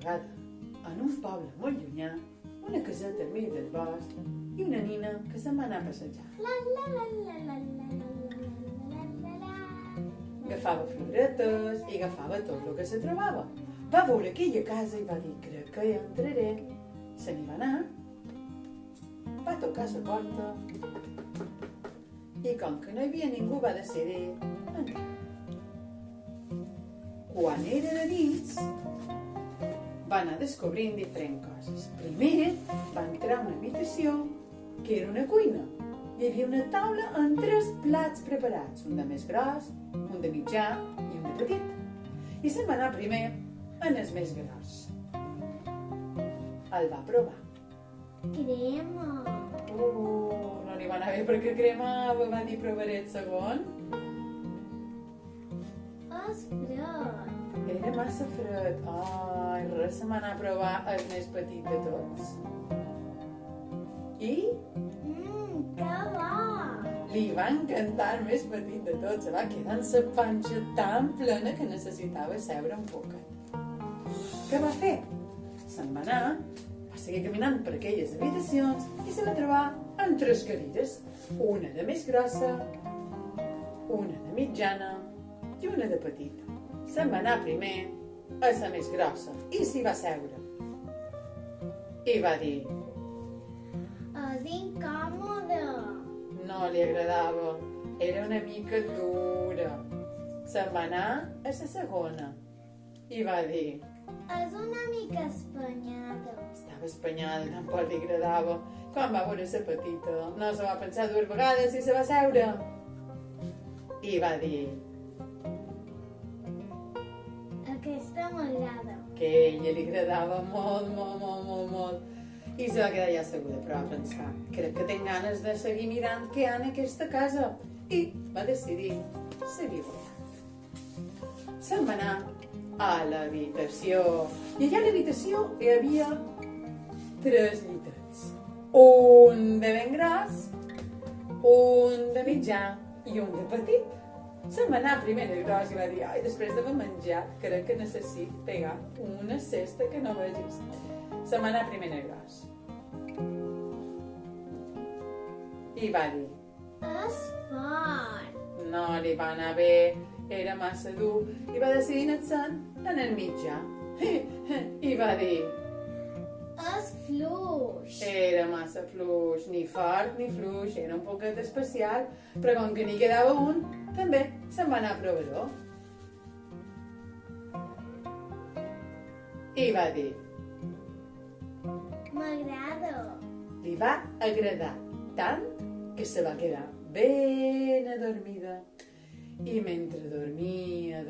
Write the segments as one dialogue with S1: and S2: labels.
S1: vegada, en un poble molt llunyà, una caseta al mig del bosc i una nina que se'n va anar a passejar. Agafava floretes i agafava tot el que se trobava. Va veure aquella casa i va dir, crec que hi entraré. Se n'hi va anar, va tocar la porta i com que no hi havia ningú va decidir entrar. Quan era de dins, va anar descobrint diferents coses. Primer va entrar a una habitació que era una cuina. Hi havia una taula amb 3 plats preparats, un de més gros, un de mitjà i un de petit. I se'n va anar primer en el més gros. El va provar.
S2: Crema.
S1: No li va anar bé perquè cremava, va dir provaré el segon.
S2: És fred.
S1: Era massa fred. Ai, res, se'n va anar a provar el més petit de tots. I
S2: Que bo.
S1: li va encantar el més petit de tots. Se va quedar amb la panxa tan plena que necessitava seure un poquet. Què va fer? Se'n va anar, va seguir caminant per aquelles habitacions i se va trobar amb 3 cadires. Una de més grossa, una de mitjana i una de petita. Se'n va anar primer a la més grossa i s'hi va seure. I va dir,
S2: És incòmode.
S1: no li agradava, era una mica dura. Se'n va anar a la segona i va dir,
S2: És una mica espanyada.
S1: estava espanyada, tampoc li agradava. Quan va veure la petita, no se va pensar 2 vegades i se va seure. I va dir
S2: Aquesta m'agrada.
S1: que a ella li agradava molt. I se va quedar ja asseguda, però va pensar, crec que tinc ganes de seguir mirant què hi ha en aquesta casa. I va decidir seguir volant. Se'n va anar a l'habitació. I allà a l'habitació hi havia 3 llitets. Un de ben gros, un de mitjà i un de petit. Se'n va anar primer de gros i va dir, ai, després d'haver menjat, crec que necessito pegar una cesta que no vegis. Se'n va anar primer de gros. I va dir,
S2: És fort.
S1: no li va anar bé, era massa dur, i va decidir anar-se'n en el mitjà. I va dir,
S2: És fluix.
S1: era massa fluix, ni fort ni fluix, era un poquet especial, però com que n'hi quedava un, també se'n va anar a provador. I va dir,
S2: M'agrada.
S1: li va agradar tant que se va quedar ben adormida. I mentre dormia,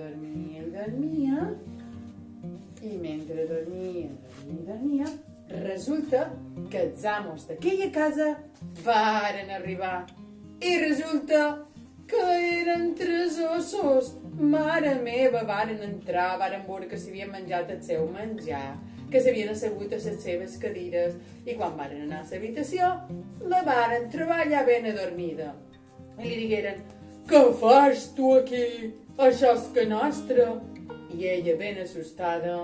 S1: resulta que els amos d'aquella casa varen arribar. I resulta que eren 3 ossos. Mare meva, varen entrar, varen veure que s'havien menjat el seu menjar, que s'havien assegut a les seves cadires, i quan varen anar a l'habitació, la varen trobar allà ben adormida. I li digueren, què fas tu aquí? Això és que nostre. I ella, ben assustada,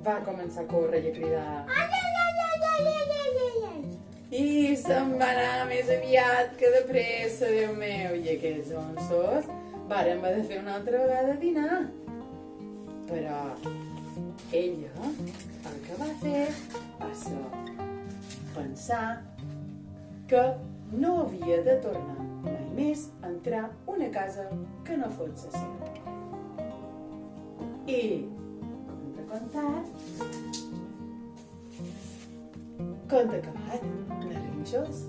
S1: va començar a córrer i a cridar. I se'n va anar més aviat que de pressa, Déu meu. I aquests onsos varen haver de fer una altra vegada dinar. Però ella el que va fer va ser pensar que no havia de tornar mai més a entrar a una casa que no fos la seva. I, conte acabat, narrinxos.